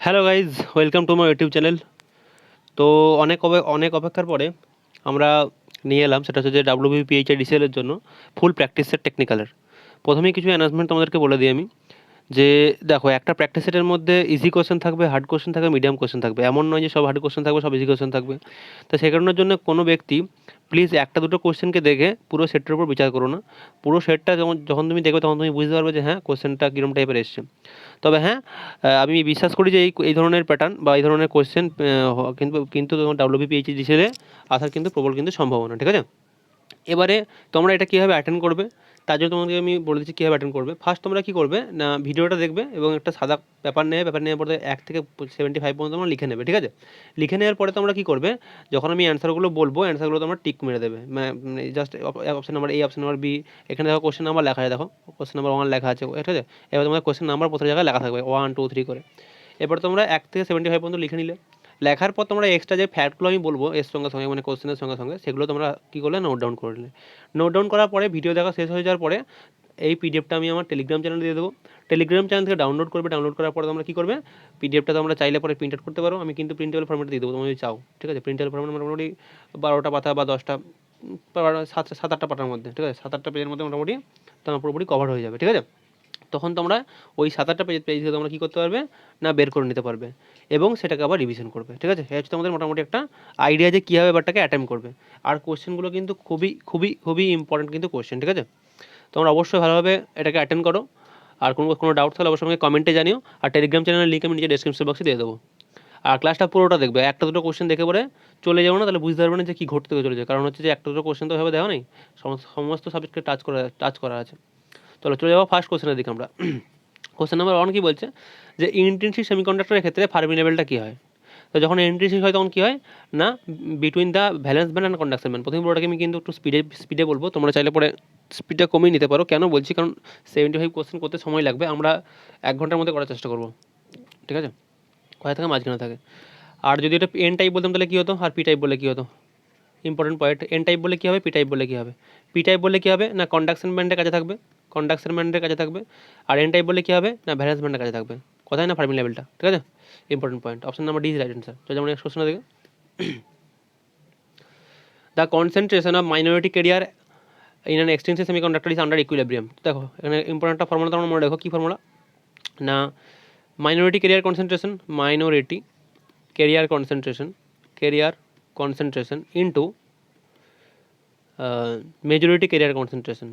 Hello guys, welcome to my YouTube channel. তো অনেক অপেক্ষার পরে আমরা নিয়ে এলাম, সেটা হচ্ছে যে WBPHIDCL এর জন্য ফুল প্র্যাকটিস সেট টেকনিক্যালের। প্রথমেই কিছু অ্যানাউন্সমেন্ট তোমাদেরকে বলে দিই আমি, যে দেখো, একটা প্র্যাকটিস সেটের মধ্যে ইজি কোশ্চেন থাকবে, হার্ড কোশ্চেন থাকবে, মিডিয়াম কোশ্চেন থাকবে। এমন নয় যে সব হার্ড কোশ্চেন থাকবে, সব ইজি কোশ্চেন থাকবে। তো সেই কারণের জন্য কোনো ব্যক্তি প্লিজ একটা দুটো কোশ্চেনকে দেখে পুরো সেটের উপর বিচার করো না। পুরো সেটটা যখন তুমি দেখবে তখন তুমি বুঝতে পারবে যে হ্যাঁ, কোশ্চেনটা কীরকম টাইপের এসছে। তবে হ্যাঁ, আমি বিশ্বাস করি যে এই ধরনের প্যাটার্ন বা এই ধরনের কোশ্চেন কিন্তু কিন্তু তোমার WBPHDCL আসার কিন্তু প্রবল কিন্তু সম্ভাবনা, ঠিক আছে। এবারে তোমরা এটা কীভাবে অ্যাটেন্ড করবে, তার জন্য তোমাকে আমি বলে দিচ্ছি কীভাবে অ্যাটেন্ড করবে। ফার্স্ট তোমরা কী করবে না, ভিডিওটা দেখবে এবং একটা সাদা পেপার নেওয়ার পরে 1 থেকে 75 পর্যন্ত তোমরা লিখে নেবে, ঠিক আছে। লিখে নেওয়ার পরে তোমরা কী করবে, যখন আমি অ্যান্সারগুলো বলবো, অ্যান্সারগুলো তোমরা টিক মেরে দেবে। Just option number A, option number B, এখানে দেখো কোশ্চেন নাম্বার লেখা আছে, দেখো কোশ্চেন নাম্বার 1 লেখা আছে, ঠিক আছে। এবার তোমাদের কোশ্চেন নাম্বার প্রথম জায়গায় লেখা থাকবে 1 2 3 করে। এরপর তোমরা 1 থেকে 75 পর্যন্ত লিখে নিলে। লেখার পর তোমরা এক্সট্রা যে ফ্যাক্টগুলো আমি বলবো এর সঙ্গে সঙ্গে, মানে কোশ্চেনের সঙ্গে সঙ্গে, সেগুলো তোমরা কী করলে, নোট ডাউন করে নিলে। নোট ডাউন করার পরে ভিডিও দেখা শেষ হয়ে যাওয়ার পরে এই পিডিএফটা আমি আমার টেলিগ্রাম চ্যানেলে দিয়ে দেবো। টেলিগ্রাম চ্যানেল থেকে ডাউনলোড করবে। ডাউনলোড করার পরে তোমরা কী করবে, পিডিএফটা তোমরা চাইলে পরে প্রিন্ট আউট করতে পারো। আমি কিন্তু প্রিন্টেবল ফর্মেটে দিয়ে দেবো, তোমরা যদি চাও, ঠিক আছে। প্রিন্টেবল ফর্মেট মোটামুটি 12টা পাতা বা 10টা, 7-8টা পাতার মধ্যে, ঠিক আছে। 7-8টা পেজের মধ্যে মোটামুটি তোমার পুরোপুরি কভার হয়ে যাবে, ঠিক আছে। তখন তোমরা ওই 7-8টা পেজ থেকে তোমরা কী করতে পারবে না, বের করে নিতে পারবে এবং সেটাকে আবার রিভিশন করবে, ঠিক আছে। এটা হচ্ছে তোমাদের মোটামুটি একটা আইডিয়া যে কীভাবে ব্যাপারটাকে অ্যাটেম্প করবে। আর কোশ্চেনগুলো কিন্তু খুবই খুবই খুবই ইম্পর্টেন্ট কিন্তু কোশ্চেন, ঠিক আছে। তোমরা অবশ্যই ভালোভাবে এটাকে অ্যাটেন্ড করো। আর কোনো ডাউট থাকলে অবশ্যই আমাকে কমেন্টে জানিও। আর টেলিগ্রাম চ্যানেলের লিঙ্ক আমি নিচে ডেসক্রিপশন বক্সে দিয়ে দেবো। আর ক্লাসটা পুরোটা দেখবে, একটা দুটো কোশ্চেন দেখে পরে চলে যাবো না, তাহলে বুঝতে পারবে না যে কী ঘটতে চলেছে। কারণ হচ্ছে যে একটা দুটো কোশ্চেন তো ভাবে দেওয়া নেই, সমস্ত সাবজেক্টকে টাচ করা আছে। চলো চলে যাবো ফার্স্ট কোশ্চেনের দিকে আমরা। কোশ্চেন নাম্বার 1 কী বলছে, যে ইন্টেনসিভ সেমিকন্ডাক্টরের ক্ষেত্রে ফার্মি লেভেলটা কী হয়। তো যখন ইন্টেনসিভ হয় তখন কী হয় না, between the valence band and conduction band. প্রথমে পুরোটাকে আমি কিন্তু একটু স্পিডে বলবো, তোমরা চাইলে পরে স্পিডটা কমিয়ে নিতে পারো। কেন বলছি, কারণ 75 কোশ্চেন করতে সময় লাগবে, আমরা 1 ঘন্টার মধ্যে করার চেষ্টা করবো, ঠিক আছে। কোথায় থাকে, মাঝখানে থাকে। আর যদি এটা এন টাইপ বলতাম তাহলে কী হতো, আর পি টাইপ বললে কী হতো। ইম্পর্টেন্ট পয়েন্ট, এন টাইপ বললে কী হবে, পি টাইপ বললে কী হবে। পি টাইপ বললে কী হবে না, কন্ডাকশন ব্যান্ডের কাছে থাকবে, আর এন টাইপ বললে কী হবে না, ভ্যালেন্স ব্যান্ডের কাছে থাকবে। কোথায় না, ফার্মি লেভেলটা, ঠিক আছে। Important point, option number D is right answer. তো যেমন নেক্সট কোশ্চেন দেখে, the concentration of minority carrier in an extensive semiconductor is under equilibrium. দেখো এখানে ইম্পর্টেন্ট একটা ফর্মুলা তোমরা মনে রাখো। কী ফর্মুলা না, minority carrier concentration into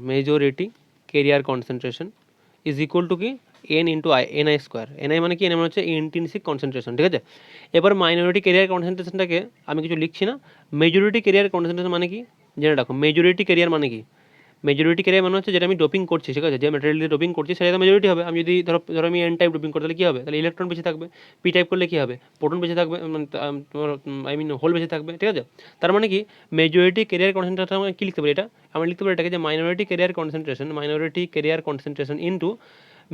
majority carrier concentration is equal to কি, N into NI square. NI মানে কি, এনআই মানে হচ্ছে ইন্ট্রিনসিক কনসেন্ট্রেশন, ঠিক আছে। এবার মাইনরিটি ক্যারিয়ার কনসেন্ট্রেশনটাকে আমি কিছু লিখছি না, মেজরিটি ক্যারিয়ার কনসেন্ট্রেশন মানে কি জেনে রাখো। মেজরিটি ক্যারিয়ার মানে কি, মেজরিটি ক্যারিয়ার মানে হচ্ছে যেটা আমি ডোপিং করছি, ঠিক আছে, যে ম্যাটেরিয়াল দিয়ে ডোপিং করছি সেটা মেজরিটি হবে। আমি যদি ধরো আমি এন টাইপ ডোপিং করতে, তাহলে কী হবে, তাহলে ইলেকট্রন বেশি থাকবে। পি টাইপ করলে কী হবে, প্রোটন বেশি থাকবে, মানে তোমার হোল বেশি থাকবে, ঠিক আছে। তার মানে কি, মেজরিটি ক্যারিয়ার কনসেন্ট্রেশন আমি কী লিখতে পারি, এটা আমি লিখতে পারি এটাকে যে minority carrier concentration into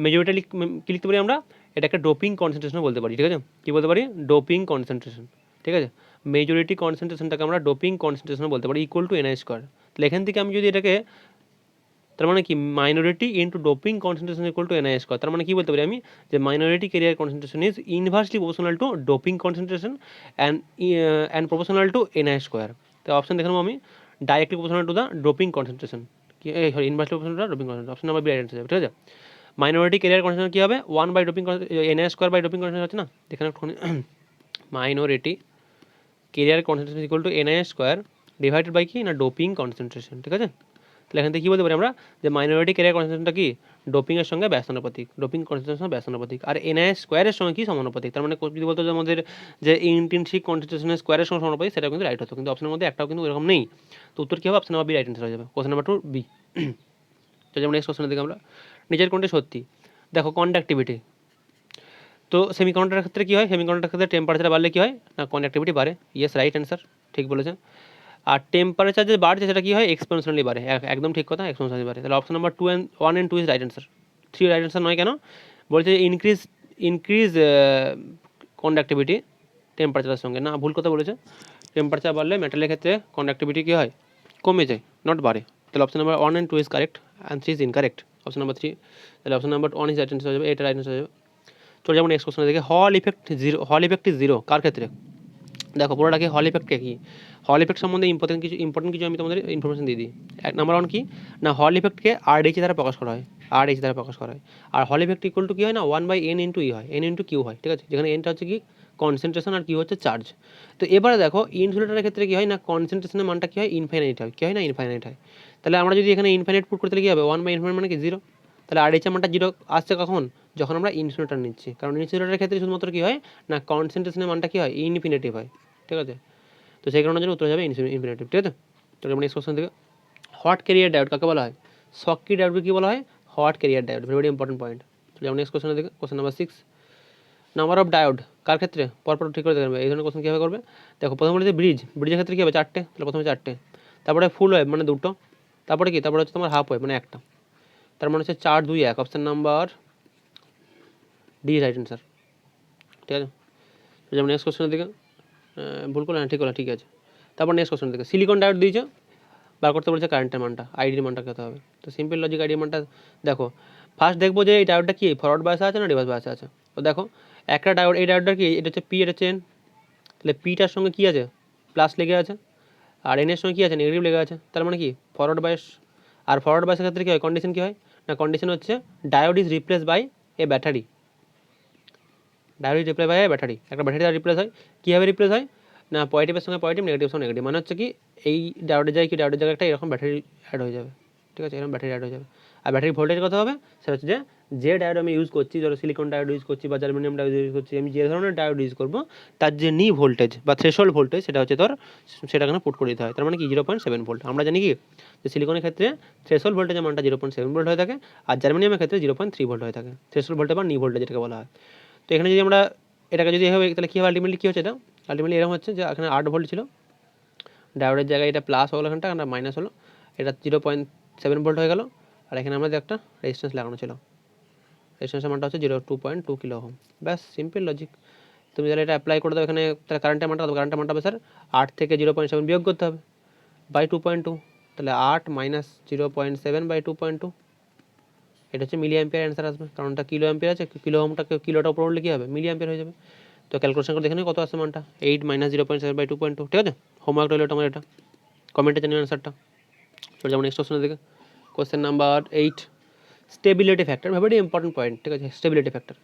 majority কী লিখতে পারি আমরা, এটাকে ডোপিং কনসেন্ট্রেশন বলতে পারি, ঠিক আছে। কী বলতে পারি, ডোপিং কনসেন্ট্রেশন, ঠিক আছে। মেজরিটি কনসেন্ট্রেশনটাকে আমরা ডোপিং কনসেন্ট্রেশন বলতে পারি, ইকুয়াল টু এনআই স্কোয়ার। তাহলে এখান থেকে আমি যদি এটাকে, তার মানে কি, minority into doping concentration equal to NI square. তার মানে কী বলতে পারি আমি, যে minority carrier concentration is inversely proportional to doping concentration and proportional to NI square. তো অপশন দেখে নেবো আমি, directly proportional to the doping concentration, sorry, inversely proportional to the doping concentration. Option number B right answer, ঠিক আছে। Minority carrier concentration কী হবে, 1 by doping NI square by doping concentration হচ্ছে না, এখানে একটুখানি minority carrier concentration equal to NI square divided by কি না, ডোপিং কনসেন্ট্রেশন, ঠিক আছে। তাহলে এখান থেকে কী বলতে পারি আমরা, যে মাইনরিটি ক্যারিয়ার কনসেন্ট্রেশনটা কি, ডোপিংয়ের সঙ্গে ব্যস্তানুপাতিক, ডোপিং কনসেন্ট্রেশন ব্যস্তানুপাতিক, আর এনআই স্কোয়ারের সঙ্গে কি, সমানুপাতিক। তার মানে যদি বলতো যে আমাদের যে ইন্টেনসিভ কনসেন্ট্রেশনের স্কোয়ারের সঙ্গে সমানুপাতিক, সেটা কিন্তু রাইট হতো, কিন্তু অপশনের মধ্যে একটাও কিন্তু এরকম নেই। তো উত্তর কী হবে, option number B right answer হয়ে যাবে, কোশ্চেন নাম্বার 2 বি। তো যেমন নেক্সট কোশ্চেনের দিকে আমরা, নিচের কোনটি সত্যি। দেখো কন্ডাক্টিভিটি, তো সেমিকন্ডাক্টরের ক্ষেত্রে কী হয়, সেমিকন্ডাক্টরের ক্ষেত্রে টেম্পারেচার বাড়লে কী হয় না, কন্ডাক্টিভিটি বাড়ে। ইয়েস, রাইট অ্যান্সার, ঠিক বলেছেন। আর টেম্পারেচার যে বাড়ছে সেটা কী হয়, এক্সপোনেনশিয়ালি বাড়ে। একদম ঠিক কথা, এক্সপোনেনশিয়ালি বাড়ে। তাহলে option number 1 and 2 is right answer. 3 right answer নয় কেন, বলছে ইনক্রিজ কন্ডাক্টিভিটি টেম্পারেচারের সঙ্গে, না, ভুল কথা বলেছে। টেম্পারেচার বাড়লে মেটালের ক্ষেত্রে কন্ডাক্টিভিটি কী হয়, কমে যায়, নট বাড়ে। তাহলে option number 1 and 2 is correct and 3 is incorrect. Option number 3, তাহলে option number 1 is right answer হয়ে যাবে, এটা রাইট অ্যান্সার হয়ে যাবে। চলে যাবো নেক্সট কোশ্চেন দেখে। হল ইফেক্ট জিরো, হল ইফেক্ট ইজ জিরো কার ক্ষেত্রে? দেখো পুরোটাকে হল ইফেক্ট কি, হল ইফেক্ট সম্বন্ধে ইম্পর্টেন্ট কিছু আমি তোমাদের ইনফরমেশন দিয়ে দিই। এক নাম্বার ওয়ান কি না, হল ইফেক্টকে RH দ্বারা প্রকাশ করা হয়, RH দ্বারা প্রকাশ করা হয়। আর হল ইফেক্ট ইকুয়াল টু কি হয় না, 1/n ইন্টু ই হয়, n ইন্টু কিউ হয়, ঠিক আছে, যেখানে এনটা হচ্ছে কি কনসেন্ট্রেশন আর কিউ হচ্ছে চার্জ। তো এবারে দেখো ইনসুলেটরের ক্ষেত্রে কি হয় না, কনসেন্ট্রেশনের মানটা কি হয়, ইনফাইনাইট হয়, কি হয় না, ইনফাইনাইট হয়। তাহলে আমরা যদি এখানে ইনফাইনাইট পুট করতে কি হবে, 1/ইনফাইনাইট মানে কি জিরো। তাহলে RH এর মানটা জিরো আসছে কখন, যখন আমরা ইনসুলেটর নিচ্ছি, কারণ ইনসুলেটরের ক্ষেত্রে শুধুমাত্র কি হয় না, কনসেন্ট্রেশনের মানটা কি হয়, ইনফিনিটিভ হয়, ঠিক আছে। তো সেই কারণের জন্য উত্তর যাবে ইনফিনিটিভ, ঠিক আছে। তো নেক্সট কোশ্চেন থেকে, হট ক্যারিয়ার ডায়োড কাকে বলা হয়? শকি ডায়োডকে কি বলা হয়? Hot carrier diode, very very important point. যেমন নেক্সট কোশ্চেন থেকে, question number 6, number of diode কার ক্ষেত্রে? পরপর ঠিক করে দেবে, এই ধরনের কোশ্চেন কীভাবে করবে? দেখো প্রথমে বলেছে ব্রিজের ক্ষেত্রে কী হবে, চারটে, তাহলে প্রথমে চারটে, তারপরে ফুল ওয়েভ মানে দুটো, তারপরে কি, তারপরে হচ্ছে তোমার হাফ ওয়েভ মানে একটা, তার মানে হচ্ছে 4, 2, 1, option number D right answer, ঠিক আছে। যেমন নেক্সট কোশ্চেনের দিকে, ভুল করলে, হ্যাঁ ঠিক হলো, ঠিক আছে। তারপর নেক্সট কোশ্চেন থেকে, সিলিকন ডায়োড দিয়েছে, বার করতে বলেছে কারেন্টের মানটা, আইডির মানটা কত হবে। তো সিম্পল লজিক, আইডির মানটা দেখো, ফার্স্ট দেখবো যে এই ডায়োডটা কি ফরওয়ার্ড বায়াসে আছে না রিভার্স বায়াসে আছে। তো দেখো একটা ডায়োড, এই ডায়োডটা কি, এটা হচ্ছে পি, এটা হচ্ছে এন, তাহলে পিটার সঙ্গে কী আছে, প্লাস লেগে আছে, আর এনের সঙ্গে কী আছে, নেগেটিভ লেগে আছে, তার মানে কি ফরওয়ার্ড বায়াস। আর ফরওয়ার্ড বায়াসের ক্ষেত্রে কী হয়, কন্ডিশন কী হয় না, কন্ডিশন হচ্ছে diode is replace by a battery, diode is replace by a battery, একটা ব্যাটারি দ্বারা রিপ্লেস হয়। কীভাবে রিপ্লেস হয় না, পজিটিভের সঙ্গে পজিটিভ, নেগেটিভের সঙ্গে নেগেটিভ, মানে হচ্ছে কি এই ডায়োডের জায়গায় কি, ডায়োডের জায়গায় একটা এরকম ব্যাটারি অ্যাড হয়ে যাবে, ঠিক আছে, এরকম ব্যাটারি অ্যাড হয়ে যাবে। আর ব্যাটারি ভোল্টেজ কত হবে, সেটা হচ্ছে যে ডায়োড আমি ইউজ করছি, ধরো সিলিকন ডায়োড ইউজ করছি বা জার্মেনিয়াম ডায়োড ইউজ করছি, আমি যে ধরনের ডায়োড ইউজ করবো তার যে নি ভোল্টেজ বা থ্রেশহোল্ড ভোল্টেজ, সেটা হচ্ছে ধর, সেটা এখানে পুট করে দিতে হয়। তার মানে কি 0.7 ভোল্ট। আমরা জানি কি যে সিলিকনের ক্ষেত্রে থ্রেশহোল্ড ভোল্টেজের মানটা 0.7 ভোল্ট হয়ে থাকে, আর জার্মেনিয়ামের ক্ষেত্রে 0.3 ভোল্ট হয়ে থাকে, থ্রেশহোল্ড ভোল্টেজ বা নি ভোল্টেজ যেটাকে বলা হয়। তো এখানে যদি আমরা এটাকে যদি এভাবে, তাহলে কী হবে, আলটিমেটলি কী হচ্ছে, এটা আলটিমেটলি এরকম হচ্ছে যে এখানে 8 ভোল্ট ছিল, ডায়োডের জায়গায় এটা প্লাস হলো, এখানটা আমরা মাইনাস হলো, এটা 0.7 ভোল্ট হয়ে গেল, আর এখানে আমাদের একটা রেজিস্ট্যান্স লাগানো ছিল, রেজিস্ট্যান্সের মানটা হচ্ছে 2.2 কিলো ওহম। ব্যাস সিম্পল লজিক। তুমি তাহলে এটা অ্যাপ্লাই করে দাও এখানে, তাহলে কারেন্টের মানটা, কারেন্টের মানটা হবে স্যার 8 থেকে 0.7 বিয়োগ করতে হবে বাই 2.2, তাহলে 8 মাইনাস 0.7 বাই 2.2, এটা হচ্ছে মিলি অ্যাম্পিয়ার অ্যান্সার আসবে, কারণ এটা কিলো অ্যাম্পিয়ার আছে, কিলো ওহমটাকে কিলোটা উপর উঠলে কী হবে, মিলি অ্যাম্পিয়ার হয়ে যাবে। তো ক্যালকুলেশন করে দেখে নিই কত আসছে মানটা, 8 মাইনাস 0.7 বাই 2.2, ঠিক আছে। হোমওয়ার্ক রইল তোমার এটা, কমেন্টে জানিও অ্যান্সারটা। চলে যাবো নেক্সট কোশ্চেনের দিকে, question number 8, stability factor, very important point, ঠিক আছে, স্টেবিলিটি ফ্যাক্টর।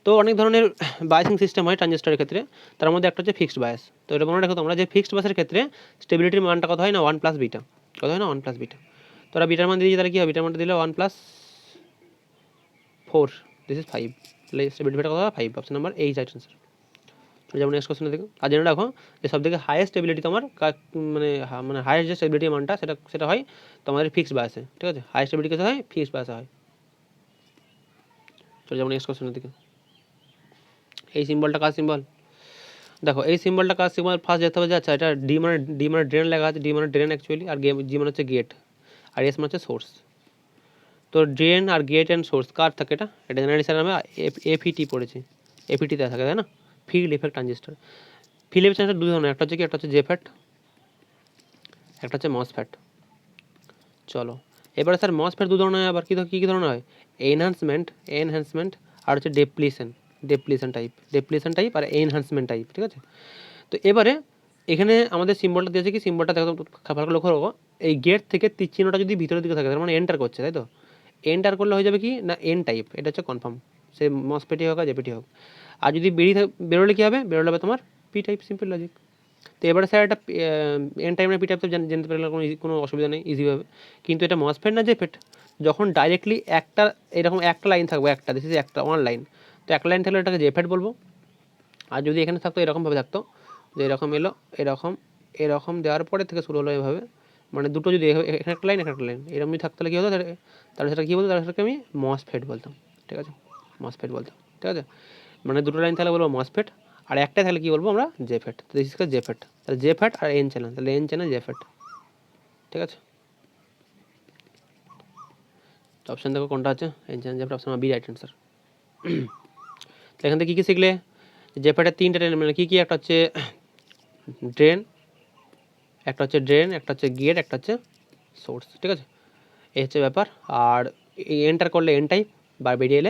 তো অনেক ধরনের বায়াসিং সিস্টেম হয় ট্রানজিস্টরের ক্ষেত্রে, তার মধ্যে একটা হচ্ছে ফিক্সড বায়াস। তো এটা মনে রাখো তোমরা যে ফিক্সড বায়াসের ক্ষেত্রে স্টেবিলিটির মানটা কত হয় না, 1 প্লাস বিটা, কত হয় না, 1 প্লাস বিটা। তো ওরা বিটার মান দিয়ে তাহলে কী হবে, বিটার মানটা দিলে 1 প্লাস 4, দিস ইজ 5, তাহলে স্টেবিলিটি ফ্যাক্টর কত হয় 5, অপশন নাম্বার এই রাইট আনসার। যেমন নেক্সট কোশ্চেন দেখো, আর জেনে রাখো যে সবথেকে হাইয়েস্ট স্টেবিলিটি তোমার মানে হাইয়েস্ট যে স্টেবিলিটি মানটা, সেটা হয় তোমাদের ফিক্সড বায়াসে, ঠিক আছে, হাই স্টেবিলিটি কাছে হয় ফিক্সড বায়াসে হয়। চলে যাবো নেক্সট কোশ্চেনের দিকে, এই সিম্বলটা কার সিম্বল, দেখো এই সিম্বলটা কার সিম্বল, ফার্স্ট যেতে হবে যে আচ্ছা এটা ডি মানে ড্রেন লেখা আছে, ডি মানে ড্রেন অ্যাকচুয়ালি, আর জি মানে হচ্ছে গেট, আর এস মানে হচ্ছে সোর্স। তো ড্রেন আর গেট অ্যান্ড সোর্স কার থাকে, এটা জেনারেলি স্যার আমি এফইটি পড়েছি, এফইটিতে থাকে, তাই না, field effect transistor. Field effect transistor দুই ধরনের, একটা হচ্ছে কি, একটা হচ্ছে জেফ্যাট, একটা হচ্ছে মসফ্যাট। চলো এবারে স্যার মসফ্যাট দু ধরনের, আবার কী কী ধরনের হয়, এনহ্যান্সমেন্ট আর হচ্ছে ডেপ্লিশন টাইপ আর এনহ্যান্সমেন্ট টাইপ, ঠিক আছে। তো এবারে এখানে আমাদের সিম্বলটা দিয়েছে কি, সিম্বলটা দেখো ভালো করে লক্ষ্য রাখো, এই গেট থেকে তীর চিহ্নটা যদি ভিতরের দিকে থাকে, তার মানে এন্টার করছে, তাই তো, এন্টার করলে হয়ে যাবে কি না এন টাইপ, এটা হচ্ছে কনফার্ম, সে মসফেটই হোক আর জেপিটি হোক। আর যদি বেরোলে কী হবে, বেরোলে হবে তোমার পি টাইপ, সিম্পল লজিক। তো এবারে স্যার এটা এন টাইম না পি টাইপ তো জানতে পারলে কোনো অসুবিধা নেই, ইজিভাবে। কিন্তু এটা মসফেট না জেফেট, যখন ডাইরেক্টলি একটা এরকম একটা লাইন থাকবে, একটা দিস ইজ একটা ওয়ান লাইন, তো একটা লাইন থাকলে এটাকে জেফেট বলবো। আর যদি এখানে থাকতো এরকমভাবে থাকতো, যে এরকম এলো, এরকম দেওয়ার পরে থেকে শুরু হলো এভাবে, মানে দুটো যদি এখানে একটা লাইন এরকম যদি থাকতো, তাহলে কী হতো, তাহলে সেটা কী বলতো, তাহলে সেটাকে আমি মসফেট বলতাম, ঠিক আছে, মসফেট বলতাম, ঠিক আছে। মানে দুটো লাইন থাকলে বলবো মসফেট, আর একটাই থাকলে কী বলবো আমরা, জেফেট। তো দিস ইজ জেফেট, তাহলে জেফেট আর এন চ্যানেল, তাহলে এন চ্যানেল জেফেট, ঠিক আছে। তো অপশান দেখো কোনটা আছে, N channel JFET, option B right answer. তো এখান থেকে কী কী শিখলে, জেফেটের তিনটা ট্রেন, মানে কী কী, একটা হচ্ছে ড্রেন, একটা হচ্ছে গেট, একটা হচ্ছে সোর্স, ঠিক আছে, এই হচ্ছে ব্যাপার। আর এন্টার করলে এন টাইপ, বা বেরিয়ে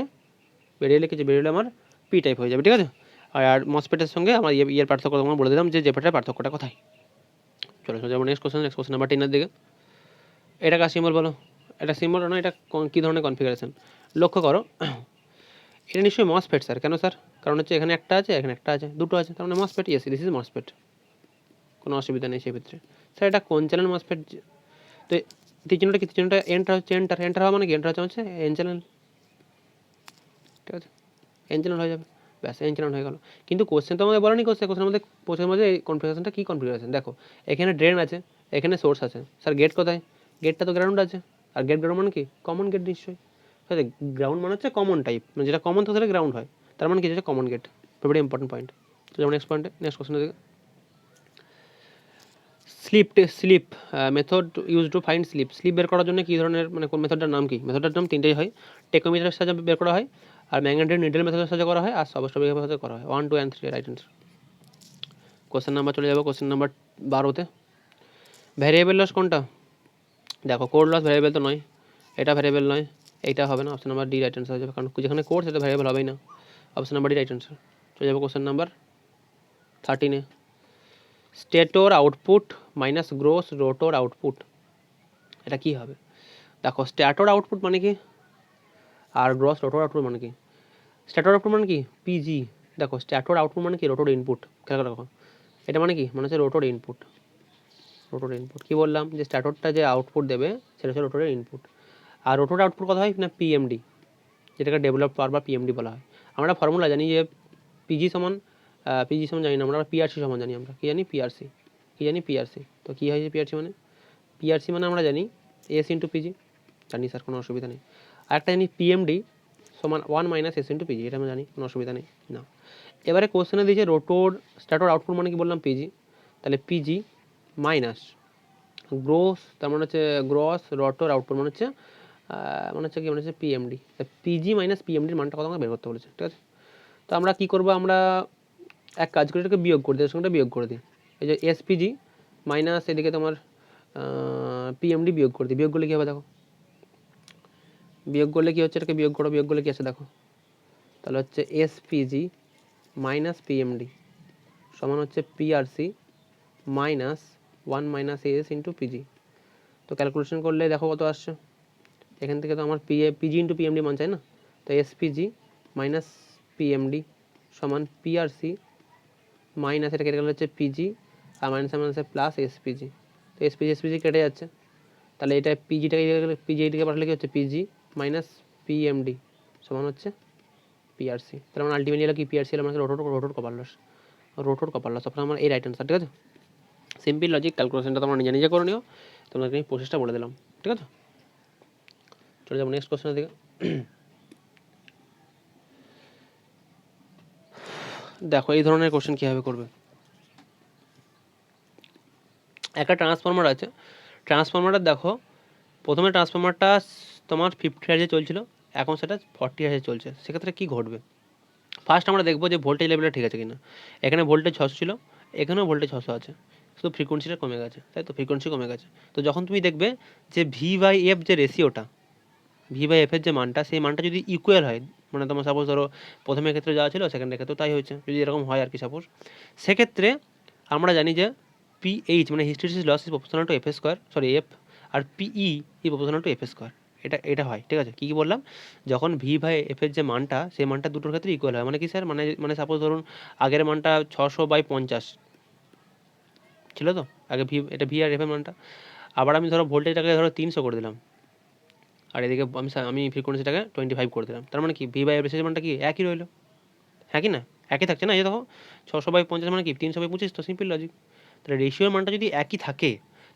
এলে কিছু, বেরিয়ে এলে আমার পি টাইপ হয়ে যাবে, ঠিক আছে। আর মসফেটের সঙ্গে আমার ইয়ের পার্থক্য তোমার বলে দিলাম যে জেফেটের পার্থক্যটা কোথায়। চলো যাবো নেক্সট কোশ্চেন নাম্বার 10 দিকে। এটা কার সিম্বল বলো? এটা সিম্বল না, এটা কী ধরনের কনফিগারেশন? লক্ষ্য করো, এটা নিশ্চয়ই মসফেট স্যার। কেন স্যার? কারণ হচ্ছে এখানে একটা আছে, এখানে একটা আছে, দুটো আছে, তার মানে MOSFET. Yes, this is MOSFET, কোনো অসুবিধা নেই সেই ক্ষেত্রে। স্যার এটা কোন চ্যানেল মসফেট? তো তীর চিহ্নটা এন্টার হচ্ছে, এন্টার হওয়া মানে কি? এন্টার হচ্ছে এন চ্যানেল, ঠিক আছে, এন চ্যানেল হয়ে যাবে, ব্যাস এন চ্যানেল হয়ে গেল। কিন্তু কোশ্চেন তো আমাদের বলেনি, কোশ্চেনের মধ্যে এই কনফিগারেশনটা কী কনফিগারেশন দেখো, এখানে ড্রেন আছে, এখানে সোর্স আছে। স্যার গেট কোথায়? গেটটা তো গ্রাউন্ড আছে, আর গেট গ্রাউন্ড মানে কি? কমন গেট নিশ্চয়ই। ঠিক গ্রাউন্ড মানে হচ্ছে কমন টাইপ, মানে যেটা কমন থাকে সেটা গ্রাউন্ড হয়, তার মানে কি হচ্ছে common gate. Very important point. তো যেমন নেক্সট কোশ্চেন দিকে। Slip method use to find slip বের করার জন্য কী ধরনের, মানে কোন মেথডটার নাম কি? মেথডটার নাম তিনটেই হয়। টেকোমিটারের সাহায্যে বের করা হয়, আর ম্যাগনেটিক নিডল মেথডের সাহায্যে করা হয়, আর সবস্ট্রবিক মেথডে করা হয়। 1, 2 and 3 right answer. Question number চলে যাবো কোশ্চেন নাম্বার 12তে। ভ্যারিয়েবল লস কোনটা? দেখো কোড লস ভ্যারিয়েবল তো নয়, এটা ভ্যারিয়েবল নয়, এইটা হবে না। Option number D right answer হয়ে যাবে, কারণ যেখানে কোড সেটা ভ্যারিয়েবল হবেই না। Option number D right answer. চলে যাবো কোশ্চেন নাম্বার 13-এ। Stator output minus gross rotor output, এটা কী হবে? দেখো স্ট্যাটর আউটপুট মানে কি, আর গ্রস রোটর আউটপুট মানে কি? স্ট্যাটর আউটপুট মানে কি? পিজি। দেখো স্ট্যাটর আউটপুট মানে কি? Rotor input. খেয়াল রাখো, এটা মানে কি? মানে হচ্ছে রোটর ইনপুট। রোটর ইনপুট কী বললাম? যে স্ট্যাটরটা যে আউটপুট দেবে সেটা হচ্ছে রোটরের ইনপুট। আর রোটর আউটপুট কথা হয় না পিএমডি, যেটাকে ডেভেলপ পাওয়ার বা পিএমডি বলা হয়। আমরা ফর্মুলা জানি যে পিজি সমান জানি না আমরা, পিআরসি সমান জানি আমরা। কী জানি? পিআরসি। কী জানি? পিআরসি। তো কী হয় যে পিআরসি মানে? পিআরসি মানে আমরা জানি এস ইন্টু পিজি, জানি স্যার, কোনো অসুবিধা নেই। আর একটা জানি পিএমডি সমান 1 মাইনাস এস ইন্টু পিজি, এটা আমরা জানি, কোনো অসুবিধা নেই না। এবারে কোশ্চেনে দিয়েছে রোটর স্ট্যাটর আউটপুট মানে কি বললাম? পিজি। তাহলে পিজি মাইনাস গ্রোস, তার মানে হচ্ছে গ্রস রোটর আউটপুট মানে হচ্ছে কি? মানে হচ্ছে পিএমডি। পিজি মাইনাস পিএমডির মানটা কত আমাকে বের করতে বলেছে, ঠিক আছে। তো আমরা কী করবো? আমরা এক কাজ করে এটাকে বিয়োগ করে দিই, এর সঙ্গে বিয়োগ করে দিই। এই যে এসপিজি মাইনাস এদিকে তোমার পিএমডি বিয়োগ করে দিই। বিয়োগ করলে কী হবে দেখো, বিয়োগ করলে কী হচ্ছে? এটাকে বিয়োগ করো, বিয়োগ করলে কী আছে দেখো, তাহলে হচ্ছে এসপিজি মাইনাস পিএমডি সমান হচ্ছে PRC minus 1 minus S into PG. তো ক্যালকুলেশন করলে দেখো কত আসছে। এখান থেকে তো আমার পিজি ইন্টু পিএমডি মান চাই না, তো এসপিজি মাইনাস পিএমডি সমান পিআরসি মাইনাস, এটা কেটে গেলে হচ্ছে পিজি, আর মাইনাসে মাইনাসে প্লাস এসপিজি। তো এসপিজি কেটে যাচ্ছে, তাহলে এটা পিজিটাকে পিজিটাকে পাঠালে কি হচ্ছে? পিজি মাইনাস পিএমডি সমান হচ্ছে পিআরসি। তাহলে আমার আলটিমেটলি হলো কি? পিআরসি হলো আমাদের রোটর কপার লস। অপশন আমার এই রাইট অ্যান্সার, ঠিক আছে। সিম্পল লজিক, ক্যালকুলেশনটা তোমরা নিজে নিজে করে নিও, তোমাদেরকে আমি প্রসেসটা বলে দিলাম, ঠিক আছে। চলে যাবো নেক্সট কোশ্চেনের দিকে। দেখো এই ধরনের কোশ্চেন কীভাবে করবে। একটা ট্রান্সফর্মার আছে, ট্রান্সফর্মারটা দেখো প্রথমে ট্রান্সফর্মারটা তোমার 50 হার্জে চলছিল, এখন সেটা 40 হার্জে চলছে। সেক্ষেত্রে কী ঘটবে? ফার্স্ট আমরা দেখবো যে ভোল্টেজ লেভেলটা ঠিক আছে কিনা। এখানে ভোল্টেজ 600 ছিল, এখানেও ভোল্টেজ 600 আছে, শুধু ফ্রিকোয়েন্সিটা কমে গেছে, তাই তো? ফ্রিকোয়েন্সি কমে গেছে। তো যখন তুমি দেখবে যে V/F যে রেশিওটা, V/F এর যে মানটা, সেই মানটা যদি ইকুয়াল হয়, মানে তোমার সাপোজ ধরো প্রথমের ক্ষেত্রে যা ছিল সেকেন্ডের ক্ষেত্রেও তাই হয়েছে, যদি এরকম হয় আর কি সাপোজ, সেক্ষেত্রে আমরা জানি যে পিএইচ মানে hysteresis loss is proportional to F square, sorry F, আর PE is proportional to F square. এটা হয়, ঠিক আছে। কী বললাম? যখন V/F এর যে মানটা, সেই মানটা দুটোর ক্ষেত্রে ইকুয়াল হয়, মানে কি স্যার? মানে সাপোজ ধরুন আগের মানটা 600/50 ছিল, তো আগে এটা ভি আর এফ এর মানটা, আবার আমি ধরো ভোল্টেজটাকে ধরো 300 করে দিলাম, আর এদিকে আমি ফ্রিকোয়েন্সিটাকে 25 করে দিলাম, তার মানে কি V/F এর মানটা কি একই রইলো? হ্যাঁ কি না? একই থাকছে না? এই দেখো 600/50 মানে কি 300/25, তো সিম্পল লজিক। তাহলে রেশিওর মানটা যদি একই থাকে,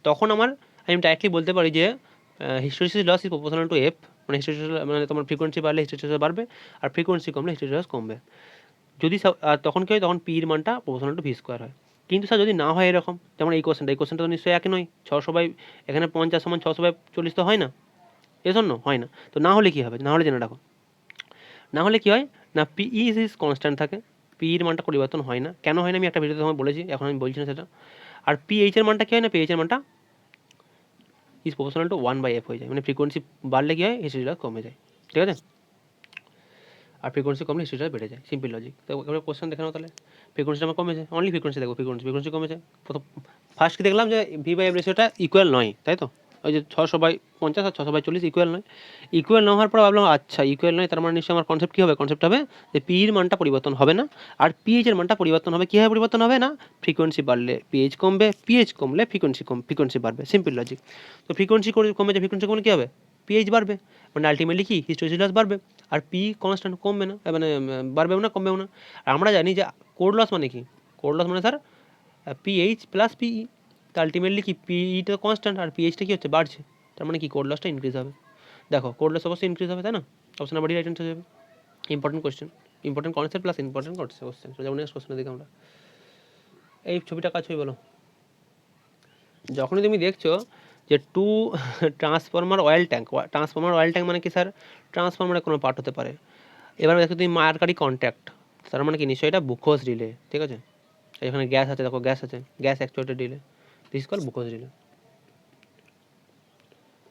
তখন আমি ডাইরেক্টলি বলতে পারি যে hysteresis loss is proportional to F, মানে হিস্টেরিসিস মানে তোমার ফ্রিকোয়েন্সি বাড়লে হিস্টেরিসিস বাড়বে, আর ফ্রিকোয়েন্সি কমলে হিস্টেরিসিস কমবে। যদি তখন কি হয়? তখন পির মানটা প্রপোর্শনাল টু ভি স্কোয়ার হয়। কিন্তু স্যার যদি না হয় এরকম, যেমন এই কোশ্চেনটা তো নিশ্চয়ই একই নয়। 600/এখানে 50 সমান 600/40 তো হয় না, এজন্য হয় না। তো না হলে কী হবে? না হলে জেনে রাখো, না হলে কী হয় না, পিই ইজ কনস্ট্যান্ট থাকে, পির মানটা পরিবর্তন হয় না। কেন হয় না আমি একটা ভিডিওতে তোমায় বলেছি, এখন আমি বলছি না সেটা। আর পিএইচের মানটা কী হয় না? পিএইচের মানটা ইজ প্রপোর্শনাল টু 1/f হয়ে যায়, মানে ফ্রিকোয়েন্সি বাড়লে কী হয়? হিস্টেরিসিস কমে যায়, ঠিক আছে। আর ফ্রিকোয়েন্সি কমলে হিস্ট্রিটা বেড়ে যায়, সিম্পল লজিক। তো এবার কোশ্চেন দেখে নাও তাহলে, ফ্রিকোয়েন্সিটা আমার কমেছে, অনলি ফ্রিকোয়েন্সি দেখো, ফ্রিকোয়েন্সি কমেছে। প্রথম ফার্স্ট কি দেখলাম যে V/F রেশিওটা ইকুয়াল নয়, তাই তো, ওই যে 6/50 আর 6/40 ইকুয়াল নয়। ইকুয়াল না হওয়ার পর ভাবলাম আচ্ছা ইকুয়াল নয়, তার মানে নিশ্চয়ই আমার কনসেপ্ট কী হবে, কনসেপ্ট হবে যে পির মানটা পরিবর্তন হবে না, আর পিএইচ এর মানটা পরিবর্তন হবে। কীভাবে পরিবর্তন হবে না, ফ্রিকোয়েন্সি বাড়লে পিএইচ কমবে, পিএইচ কমলে ফ্রিকোয়েন্সি বাড়বে, সিম্পল লজিক। তো ফ্রিকোয়েন্সি কমেছে, ফ্রিকোয়েন্সি কমলে কী হবে, পিএইচ বাড়বে, মানে আলটিমেটলি কি হিস্টোরেসিস লস বাড়বে, আর পি কনস্ট্যান্ট কমবে না, মানে বাড়বেও না কমবেও না। আর আমরা জানি যে কোড লস মানে কি, কোড লস মানে স্যার পিএইচ প্লাস পিই, তো আলটিমেটলি কি পিইটা কনস্ট্যান্ট আর পিএইচটা কি হচ্ছে, বাড়ছে, তার মানে কি কোড লসটা ইনক্রিজ হবে। দেখো কোড লস অবশ্যই ইনক্রিজ হবে, তাই না, option number D right answer যাবে। Important question, important concept plus important question. যেমন নেক্সট কোয়েশ্চেনের দিকে আমরা, এই ছবিটা কাজ ছবি বলো। যখনই তুমি দেখছো যে টু ট্রান্সফর্মার অয়েল ট্যাঙ্ক মানে কি স্যার, ট্রান্সফর্মারের কোনো পার্ট হতে পারে। এবার দেখো তুমি মার্কারি কন্ট্যাক্ট, তার মানে কি নিশ্চয়ই এটা বুকোস রিলে, ঠিক আছে, এখানে গ্যাস আছে, দেখো গ্যাস আছে, gas actuated relay, this call Buchholz relay.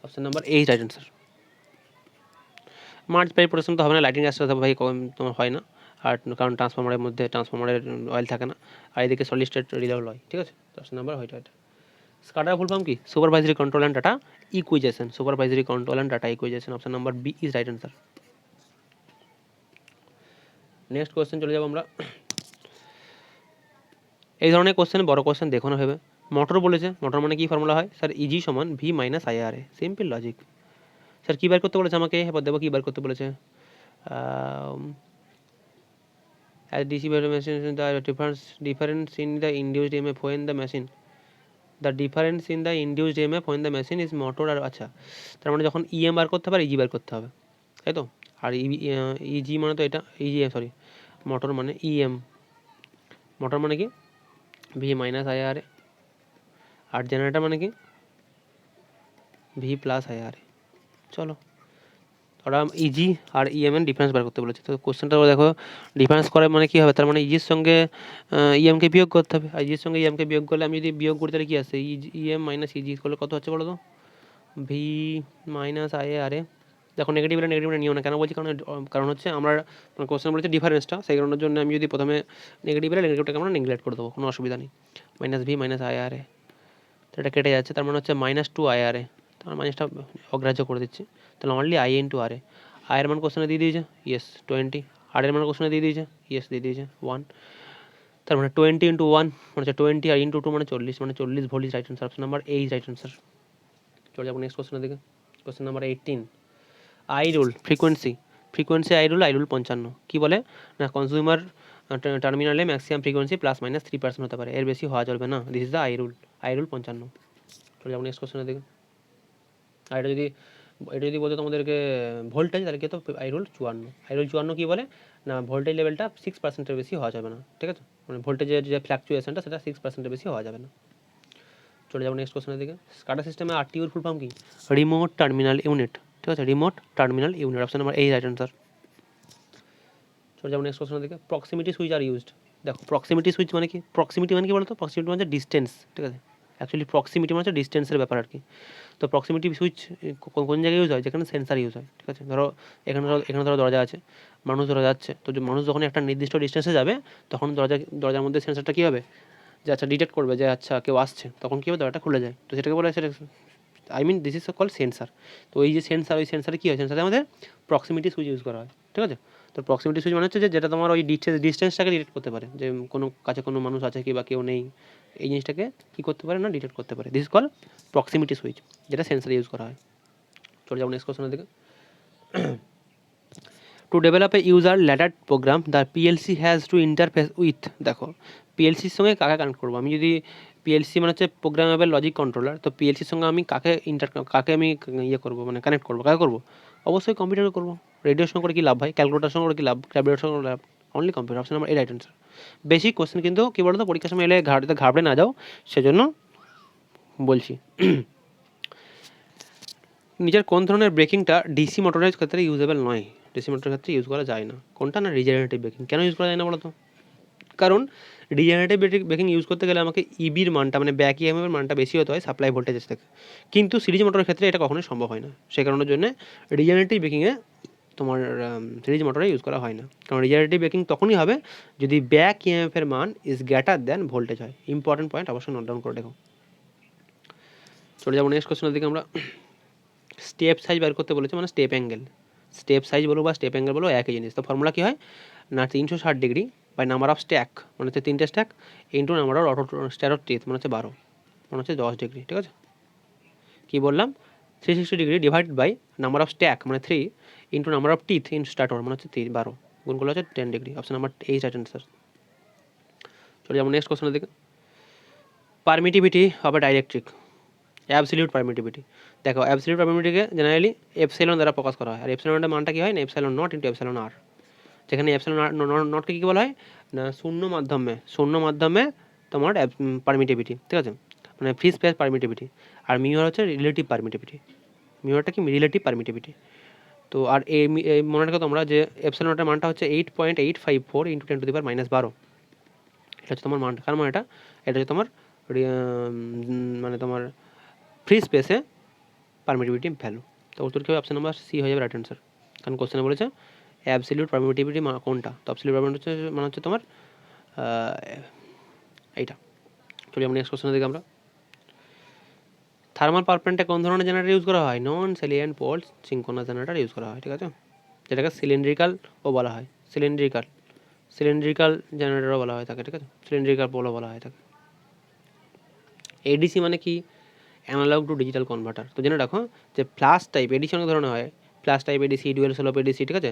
Option number এই রাইট অ্যান্সার। মার্চ পাই প্রোটেকশন তো হবে না, লাইটিং গ্যাসটা ভাই তোমার হয় না, আর কারণ ট্রান্সফর্মারের মধ্যে ট্রান্সফর্মারের অয়েল থাকে না, আর এদিকে সলিড স্টেট রিলেও হয়, ঠিক আছে। অপশন নাম্বার হয়টা এটা। SCADA ফুল ফর্ম কি, supervisory control and data acquisition, supervisory control and data acquisition. Option number B is right answer. Next question চলে যাবো আমরা। এই ধরনের কোয়েশ্চেন, বড় কোয়েশ্চেন দেখো না ভেবে। মোটর বলেছে, মোটর মানে কি ফর্মুলা হয় স্যার, ইজি সমান V minus IRA, simple logic. Sir কী বার করতে বলেছে আমাকে, এবার দেবো কী বার করতে বলেছে, as DC machine the difference in the induced EMF when the machine, the difference in the induced EMF when the machine is motor। আর আচ্ছা, তার মানে যখন EM বার করতে হবে আর EG বার করতে হবে, তাই তো। আর EG মানে তো এটা, EG সরি, মোটর মানে EM, মোটর মানে কি ভি মাইনাস IRA, আর জেনারেটর মানে কি ভি প্লাস IRA। চলো, ওরা ইজি আর ইএম এর ডিফারেন্স বার করতে বলেছে। তো কোশ্চেনটা দেখো, ডিফারেন্স করে মানে কী হবে, তার মানে ইজির সঙ্গে ইএমকে বিয়োগ করতে হবে, আর ইজির সঙ্গে ইএমকে বিয়োগ করলে আমি যদি বিয়োগ করি তাহলে কী আসছে, ইএম মাইনাস ইজি করলে কত হচ্ছে বলো তো, ভি মাইনাস IRA। দেখো নেগেটিভটা নিও না, কেন বলছি, কারণ হচ্ছে আমরা কোশ্চেন বলেছে ডিফারেন্সটা, সেই কারণের জন্য আমি যদি প্রথমে নেগেটিভটাকে আমরা নেগলেক্ট করে দেবো, কোনো অসুবিধা নেই। মাইনাস ভি মাইনাস IRA, তো এটা কেটে যাচ্ছে, তার মানে হচ্ছে -2 IRA, তার মাইনাসটা অগ্রাহ্য করে দিচ্ছি, তাহলে অনলি I ইন্টু RA। আয়ের মান কোশ্চেনে দিয়ে দিয়েছে, ইয়েস 20, আর এর মান কোশ্চেনে দিয়ে দিয়েছে, ইয়েস দিয়ে দিয়েছে 1, তার মানে 20 ইন্টু 1 মানে হচ্ছে 20, আর ইন্টু 2 মানে 40, মানে 40 volt is right answer. Option number এই রাইট অ্যান্সার। চলে যাবো নেক্সট কোশ্চেনের দিকে। Question number 18, I rule frequency, I rule 55 কী বলে না, কনজিউমার টার্মিনালে ম্যাক্সিমাম ফ্রিকোয়েন্সি +-3% হতে পারে, এর বেশি হওয়া চলবে না, this is the I rule 55। চলে যাবো নেক্সট কোশ্চেনের দিকে। আর এটা যদি বলতো তোমাদেরকে ভোল্টেজ, তাহলে কি হতো, আই রুল 54 কী বলে না, ভোল্টেজ লেভেলটা 6%-এর বেশি হওয়া যাবে না, ঠিক আছে, মানে ভোল্টেজের যে ফ্ল্যাকচুয়েশনটা সেটা 6%-এর বেশি হওয়া যাবে না। চলে যাবো নেক্সট কোশ্চেনের দিকে। SCADA সিস্টেমে RTUর ফুল ফর্ম কি, রিমোট টার্মিনাল ইউনিট, ঠিক আছে, remote terminal unit. Option number এই রাইট অ্যান্সার। চলে যাবো নেক্সট কোশ্চেনের দিকে। প্রক্সিমিটি সুইচ আর ইউজড, দেখো প্রক্সিমিটি সুইচ মানে কি, প্রক্সিমিটি মানে কি বলতো, প্রক্সিমিটি মানে ডিস্টেন্স, ঠিক আছে, অ্যাকচুয়ালি প্রক্সিমিটি মানে হচ্ছে ডিস্টেন্সের ব্যাপার আর কি। তো প্রক্সিমিটি সুইচ কোন জায়গায় ইউজ হয়, যেখানে সেন্সার ইউজ হয়, ঠিক আছে, ধরো এখানে ধরো দরজা আছে, মানুষ ধরো যাচ্ছে, তো মানুষ যখন একটা নির্দিষ্ট ডিস্টেন্সে যাবে তখন দরজার মধ্যে সেন্সারটা কী হবে, যে আচ্ছা ডিটেক্ট করবে যে আচ্ছা কেউ আসছে, তখন কী হবে, দরজাটা খুলে যায়, তো সেটাকে বলা হয় সেটা, দিস ইজ কল সেন্সার। তো এই যে সেন্সার, ওই সেন্সারে কী হয়, সেন্সারে আমাদের প্রক্সিমিটি সুইচ ইউজ করা হয়, ঠিক আছে। তো প্রক্সিমিটি সুইচ মানে হচ্ছে যেটা তোমার ওই ডিস্টেন্সটাকে ডিটেক্ট করতে পারে, যে কোনো কাছে কোনো মানুষ আছে কি বা কেউ নেই, এই জিনিসটাকে কী করতে পারে না, ডিটেক্ট করতে পারে, this is call proximity switch, যেটা সেন্সারে ইউজ করা হয়। চলে যাবো নেক্সট কোশ্চেনের দিকে। To develop a user ladder program the PLC has to interface with, দেখো পিএলসির সঙ্গে কাকে কানেক্ট করবো, আমি যদি পিএলসি মানে হচ্ছে প্রোগ্রামেবল লজিক কন্ট্রোলার, তো পিএলসির সঙ্গে আমি কাকে আমি ইয়ে করবো, মানে কানেক্ট করবো, কাকে করবো, অবশ্যই কম্পিউটারে করবো। রেডিওর সঙ্গে করে কি লাভ ভাই, ক্যালকুলেটার সঙ্গে করে কি লাভ, ট্যাবলেটের সঙ্গে লাভ, অনলি কম্পিউটার। অপশন নাম্বার এই রাইট অ্যান্সার। বেসিক কোশ্চেন কিন্তু কী বলতো, পরীক্ষার সময় এলে ঘাবড়ে না যাও, সেজন্য বলছি। নিজের কোন ধরনের ব্রেকিংটা ডিসি মোটরের ক্ষেত্রে ইউজেবল নয়, ডিসি মোটরের ক্ষেত্রে ইউজ করা যায় না, কোনটা না, রিজেনারেটিভ ব্রেকিং। কেন ইউজ করা যায় না বলো তো, কারণ রিজেনারেটিভ ব্রেকিং ইউজ করতে গেলে আমাকে ইবির মানটা মানে ব্যাক ইএমএফের মানটা বেশি হতে হয় সাপ্লাই ভোল্টেজের থেকে, কিন্তু সিরিজ মোটরের ক্ষেত্রে এটা কখনোই সম্ভব হয় না, সেই কারণের জন্য রিজেনারেটিভ ব্রেকিংয়ে তোমার সিরিজ মোটরে ইউজ করা হয় না, কারণ রিজেনারেটিভ ব্রেকিং তখনই হবে যদি ব্যাক ইএমএফ এর মান ইজ গ্রেটার দ্যান ভোল্টেজ হয়। ইম্পর্টেন্ট পয়েন্ট, অবশ্যই নোট ডাউন করে দেখো। চলে যাবো নেক্সট কোশ্চেনের দিকে। আমরা স্টেপ সাইজ বের করতে বলেছে, মানে স্টেপ অ্যাঙ্গেল। স্টেপ সাইজ বলো বা স্টেপ অ্যাঙ্গেল বলো একই জিনিস। তো ফর্মুলা কী হয় না, 360 degree by number of stack মানে হচ্ছে 3টে stack into number of stator teeth মানে হচ্ছে 12 মানে হচ্ছে 10 ডিগ্রি। ঠিক আছে, কী বললাম 360 degree divide by number of stack মানে 3 into number of teeth in stator মানে হচ্ছে 12 গুণ করলে হচ্ছে 10 ডিগ্রি। অপশন নাম্বার এই রাইট অ্যান্সার। চলে যাবো নেক্সট কোশ্চেনের দিকে। Permittivity of a dielectric, absolute permittivity. দেখো অ্যাবসলিউট পারমিটিভিটিকে জেনারেলি এপসাইলন দ্বারা প্রকাশ করা হয়, আর এপসাইলনের মানটা কী হয় না এপসাইলন নট ইন্টু এপসাইলন আর, যেখানে এপসাইলন নটকে কী বলা হয় না শূন্য মাধ্যমে তোমার পারমিটিভিটি। ঠিক আছে, মানে ফ্রি স্পেস পারমিটিভিটি। আর মিউ আর হচ্ছে রিলেটিভ পারমিটিভিটি। মিউরটা কি রিলেটিভ পারমিটিভিটি। তো আর এই মনে রাখো তোমরা যে এপসাইলন নটের মানটা হচ্ছে 8.854 ইন্টু 10⁻12। এটা হচ্ছে তোমার মানটা, কার মান এটা হচ্ছে তোমার মানে তোমার ফ্রি স্পেসে পারমিটিভিটি ভ্যালু। তো উত্তর কী হবে, অপশন নাম্বার সি হয়ে যাবে রাইট অ্যান্সার। কারণ কোশ্চেনে বলেছে অ্যাবসলিউট পারমিটিভিটি কোনটা, তো অ্যাবসলিউট পারমিটিভিটি মানে হচ্ছে তোমার এইটা। চলি আমরা নেক্সট কোশ্চেনের দিকে। আমরা থার্মাল পাওয়ার প্ল্যান্টে কোন ধরনের জেনারেটর ইউজ করা হয়, non salient poles synchronous generator use করা হয়। ঠিক আছে, যেটাকে সিলিন্ড্রিক্যালও বলা হয়, সিলিন্ড্রিক্যাল জেনারেটরও বলা হয় থাকে। ঠিক আছে, সিলিন্ড্রিক্যাল পোলও বলা হয় থাকে। এডিসি মানে কি, অ্যানালগ টু ডিজিটাল কনভার্টার। তো জেনে রাখো যে ফ্ল্যাশ টাইপ এডিসি অনেক ধরনের হয়, flash type ADC, dual slope ADC, ঠিক আছে,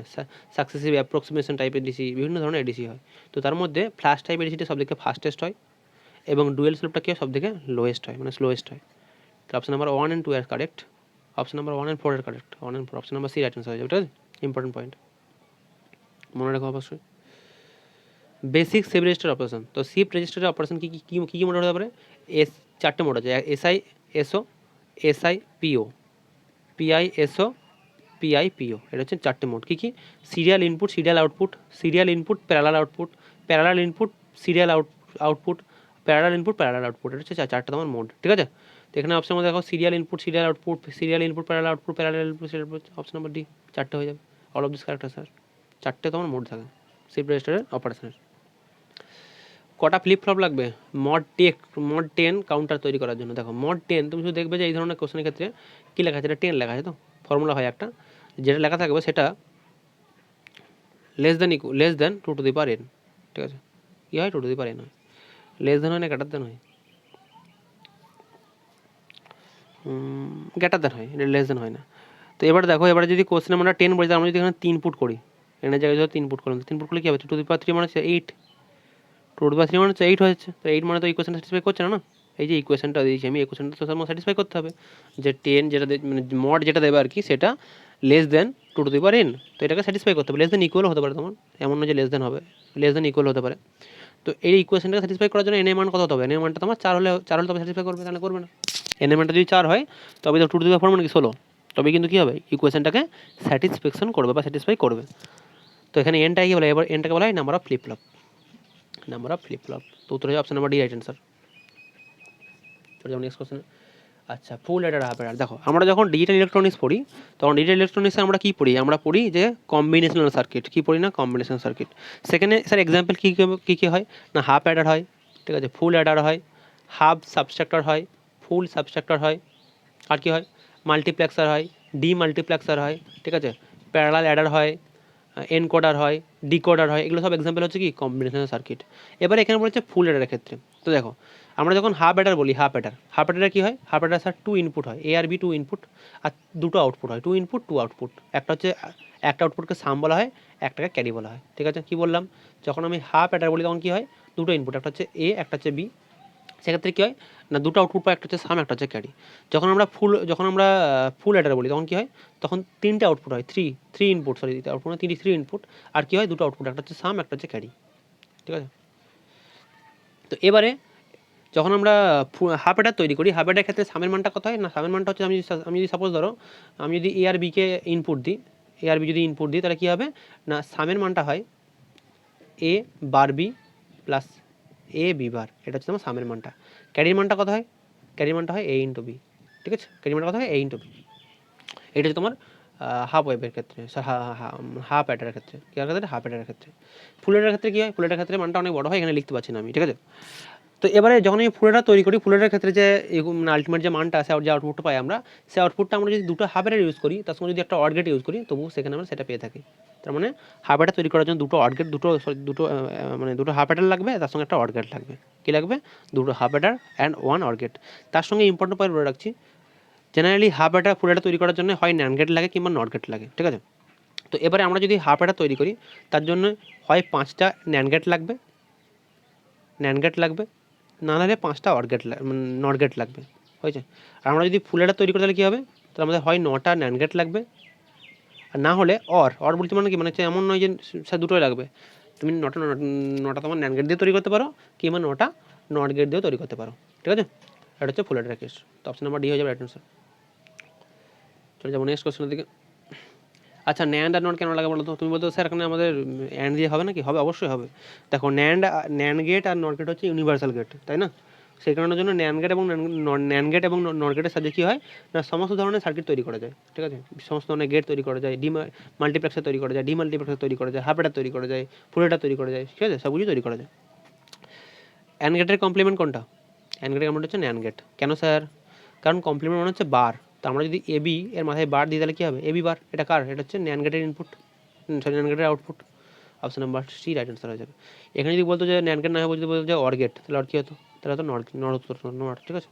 সাকসেসিভ অ্যাপ্রক্সিমেশন টাইপ এডিসি, বিভিন্ন ধরনের এডিসি হয়। তো তার মধ্যে ফ্ল্যাশ টাইপ এডিসিটা সবথেকে ফাস্টেস্ট হয় এবং ডুয়েল স্লোপটা কি সবথেকে লোয়েস্ট হয়, মানে স্লোয়েস্ট হয়। তো অপশন নাম্বার 1 and 2 আর কারেক্ট, অপশন নাম্বার 1 and 4 এর correct, 1 and 4 option number C right answer হয়ে যাবে। ঠিক আছে, ইম্পর্টেন্ট পয়েন্ট মনে রাখো অবশ্যই। Basic shift register operation. তো শিফট রেজিস্টারের অপারেশন কী কী কী কী মোড হতে পারে, চারটে মোড আছে, SI SO, SI PO, PI SO, PI PO. এটা হচ্ছে চারটে মোড। কী কী, serial input serial output, serial input parallel output, parallel input serial output, parallel input parallel output. এটা হচ্ছে চারটে তোমার মোড। ঠিক আছে, তো এখানে অপশন মধ্যে দেখো serial input serial output, serial input parallel output, parallel input serial output, option number D চারটে হয়ে যাবে। All of this correct sir, চারটে তোমার মোড থাকে শিফট রেজিস্টারের অপারেশনের। কটা ফ্লিপ ফ্লপ লাগবে মড 10 কাউন্টার তৈরি করার জন্য। দেখো মড 10 তুমি শুধু দেখবে যে এই ধরনের কোশ্চেনের ক্ষেত্রে কী লেখা আছে, এটা 10 লেখা আছে। তো ফর্মুলা হয় একটা, যেটা লেখা থাকবে সেটা less than 2 to the power n। ঠিক আছে, কী হয় 2 টু দি পাওয়ার n হয়, লেস দেন হয় না গ্রেটার দেন হয়, গ্রেটার দেন হয়, এটা লেস দেন হয় না। তো এবার দেখো, এবারে যদি কোশ্চেনে আমরা 10 বলি, আমরা যদি এখানে 3 পুট করি, এনের জায়গায় যদি 3 পুট করলাম, 3 পুট করলে কী হবে, 2 টু দি পাওয়ার 3 মানে হচ্ছে 8, 2 টু দি পাওয়ার 3 মানে হচ্ছে 8 হচ্ছে। তো 8 মানে তো ইকুয়েশনটা স্যাটিসফাই করছে না। এই যে ইকুয়েশনটা দিয়েছি আমি, ইকুয়েশনটা তো স্যাটিসফাই করতে হবে যে 10 যেটা মানে মড যেটা দেবে আর কি, সেটা less than 2 to the power n। তো এটাকে স্যাটিসফাই করতে হবে, লেস দেন ইকুয়াল হতে পারে তোমার, এমন নয় যে লেস দেন হবে, লেস দেন ইকুয়াল হতে পারে। তো এই ইকুয়েশনটাকে স্যাটিসফাই করার জন্য n এর মান কত হতে হবে, n এর মানটা তোমার 4 হলে তবে স্যাটিসফাই করবে, তাহলে করবে না। n এর মানটা যদি 4 হয় তবে তো 2 টু দি পাওয়ার 4 মানে কি 16, তবে কিন্তু কী হবে ইকুয়েশনটাকে স্যাটিসফ্যাকশন করবে বা স্যাটিসফাই করবে। তো এখানে এনটাকে কী বলে, এবার এনটাকে বলা হয় number of flip flop, number of flip flop. তো উত্তর হচ্ছে option number D right answer. চলে যাবো নেক্সট কোশ্চেন। আচ্ছা, ফুল অ্যাডার হাফ অ্যাডার। দেখো আমরা যখন ডিজিটাল ইলেকট্রনিক্স পড়ি তখন ডিজিটাল ইলেকট্রনিক্সে আমরা কী পড়ি, আমরা পড়ি যে কম্বিনেশনাল সার্কিট, কী পড়ি না কম্বিনেশনাল সার্কিট। সেখানে স্যার এক্সাম্পল কী কী কী হয় না, হাফ অ্যাডার হয়, ঠিক আছে, ফুল অ্যাডার হয়, হাফ সাবস্ট্রাক্টর হয়, ফুল সাবস্ট্রাক্টর হয়, আর কি হয় মাল্টিপ্লেক্সার হয়, ডিমাল্টিপ্লেক্সার হয়, ঠিক আছে, প্যারালাল অ্যাডার হয়, এনকোডার হয়, ডিকোডার হয়। এগুলো সব এক্সাম্পল হচ্ছে কি কম্বিনেশনাল সার্কিট। এবার এখানে বলেছে ফুল অ্যাডারের ক্ষেত্রে। তো দেখো আমরা যখন হাফ অ্যাডার বলি, হাফ অ্যাডারে কী হয়, হাফ অ্যাডার স্যার 2 ইনপুট হয়, এ আর বি 2 ইনপুট, আর 2টো আউটপুট হয়, 2 ইনপুট 2 আউটপুট। একটা হচ্ছে একটা আউটপুটকে সাম বলা হয়, একটাকে ক্যারি বলা হয়। ঠিক আছে, কী বললাম, যখন আমি হাফ অ্যাডার বলি তখন কী হয়, 2টো ইনপুট, একটা হচ্ছে এ একটা হচ্ছে বি। সেক্ষেত্রে কী হয় না, 2টো আউটপুট পাই, একটা হচ্ছে সাম একটা হচ্ছে ক্যারি। যখন আমরা ফুল অ্যাডার বলি তখন কী হয়, তখন 3টে আউটপুট হয়, থ্রি ইনপুট, সরি আউটপুট না, 3 ইনপুট, আর কী হয় 2টো আউটপুট, একটা হচ্ছে সাম একটা হচ্ছে ক্যারি। ঠিক আছে, তো এবারে যখন আমরা হাফ অ্যাডার তৈরি করি, হাফ অ্যাডার ক্ষেত্রে সামের মানটা কত হয় না, সামের মানটা হচ্ছে আমি যদি সাপোজ ধরো আমি যদি এ আর বিকে ইনপুট দিই, এ আর বি যদি ইনপুট দিই, তাহলে কী হবে না, সামের মানটা হয় এ বার বি প্লাস এ বি বার, এটা হচ্ছে তোমার সামের মানটা। ক্যারির মানটা কত হয়, ক্যারির মানটা হয় এ ইন্টু বি। ঠিক আছে, ক্যারির মানটা কত হয় এ ইন্টু বি, এটা হচ্ছে তোমার হাফ ওয়েভের ক্ষেত্রে, হাফ অ্যাডারের ক্ষেত্রে, কী ক্ষেত্রে হাফ অ্যাডারের ক্ষেত্রে। ফুল অ্যাডারের ক্ষেত্রে কী হয়, ফুল অ্যাডারের ক্ষেত্রে মানটা অনেক বড় হয়, এখানে লিখতে পারছি না আমি, ঠিক আছে। তো এবারে যখন আমি ফুল অ্যাডার তৈরি করি, ফুল অ্যাডারের ক্ষেত্রে যে আলটিমেট যে মানটা আছে, যে আউটপুটটা পাই আমরা, সেই আউটপুটটা আমরা যদি দুটো হাফ অ্যাডার ইউজ করি, তার সঙ্গে যদি একটা অড গেট ইউজ করি, তবুও সেখানে আমরা সেটা পেয়ে থাকি। তার মানে হাফ অ্যাডার তৈরি করার জন্য দুটো অড গেট, দুটো হাফ অ্যাডার লাগবে, তার সঙ্গে একটা অড গেট লাগবে। কী লাগবে? দুটো half adder and one OR gate. তার সঙ্গে ইম্পর্টেন্ট পয়েন্ট বলে রাখছি, generally half adder full adder তৈরি করার জন্য হয় ন্যান্ড গেট লাগে কিংবা নট গেট লাগে, ঠিক আছে। তো এবারে আমরা যদি হাফ অ্যাডার তৈরি করি, তার জন্য হয় 5টা ন্যান্ড গেট লাগবে, না হলে 5টা অড গেট নট গেট লাগবে, হয়েছে। আর আমরা যদি ফুল অ্যাডার তৈরি করি তাহলে কী হবে, তাহলে আমাদের হয় 9টা ন্যান্ড গেট লাগবে, আর না হলে অর বলতে মানে কি, মানে হচ্ছে এমন নয় যে স্যার দুটোই লাগবে, তুমি নটা তোমার ন্যান্ড গেট দিয়ে তৈরি করতে পারো, কিংবা 9টা নট গেট দিয়েও তৈরি করতে পারো, ঠিক আছে। এটা হচ্ছে ফুল অ্যাডার কেস। তো অপশন নাম্বার ডি হয়ে যাবে রাইট অ্যান্সার। চলে যাবো নেক্সট কোশ্চেনের দিকে। আচ্ছা, ন্যান্ড আর নট কেন লাগে বলো তো? তুমি বলতো স্যার এখানে আমাদের অ্যান্ড দিয়ে হবে নাকি? হবে, অবশ্যই হবে। দেখো, ন্যান্ড গেট আর নট গেট হচ্ছে ইউনিভার্সাল গেট, তাই না? সেই কারণের জন্য ন্যান্ড গেট এবং নট গেটের সাথে কী হয় না, সমস্ত ধরনের সার্কিট তৈরি করা যায়, ঠিক আছে। সমস্ত ধরনের গেট তৈরি করা যায়, মাল্টিপ্লেক্সার তৈরি করা যায়, ডিমাল্টিপ্লেক্সার তৈরি করা যায়, হাফ অ্যাডার তৈরি করা যায়, ফুল অ্যাডার তৈরি করা যায়, ঠিক আছে, সবকিছু তৈরি করা যায়। অ্যান্ড গেটের কমপ্লিমেন্ট কোনটা? অ্যান্ড গেটের কমপ্লিমেন্ট হচ্ছে ন্যান্ড গেট। কেন স্যার? কারণ কমপ্লিমেন্ট মানে হচ্ছে বার। তো আমরা যদি এবি এর মাথায় বার দিই তাহলে কী হবে? এবি বার, এটা কার? এটা হচ্ছে ন্যান্ড গেটের ইনপুট, ন্যান্ড গেটের output. Option number C right answer হয়ে যাবে। এখানে যদি বলতো যে ন্যান্ড গেট না হয়, বলতো যে অর গেট, তাহলে আর কী হতো? তাহলে হতো নট, ঠিক আছে।